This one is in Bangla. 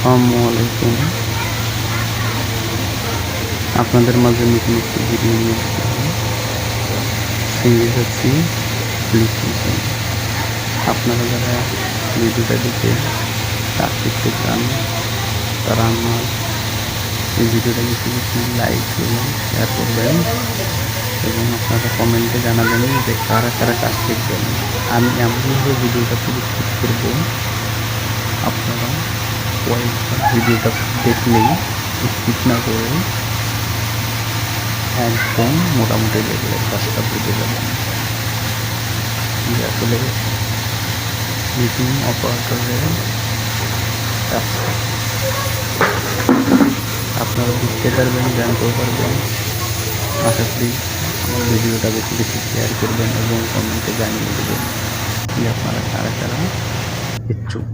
আসসালামু আলাইকুম। আপনাদের মাঝে নতুন একটি ভিডিও নিয়ে আসলাম। সঙ্গে যাচ্ছি লিখতেছেন। আপনারা যারা ভিডিওটা দেখে কাজ শিখতে চান তারা আমার এই ভিডিওটা বেশি বেশি লাইক এবং শেয়ার করবেন এবং আপনারা কমেন্টে জানাবেন যে কারা কারা কাজ শিখবেন। আমি এমনভাবে ভিডিওটা প্রস্তুত করব আপনারা কয়েকবার ভিডিওটা দেখলেই স্কিপ না করে একদম মোটামুটি লেভেলের কাজটা বুঝে যাবেন যে আসলে মিটিং অপারেটরের কাজটা আপনারা বুঝতে পারবেন, জানতেও পারবেন। আশা করি আমার ভিডিওটা বেশি বেশি শেয়ার করবেন এবং কমেন্টে জানিয়ে দেবেন যে আপনারা কারা কারা ইচ্ছুক।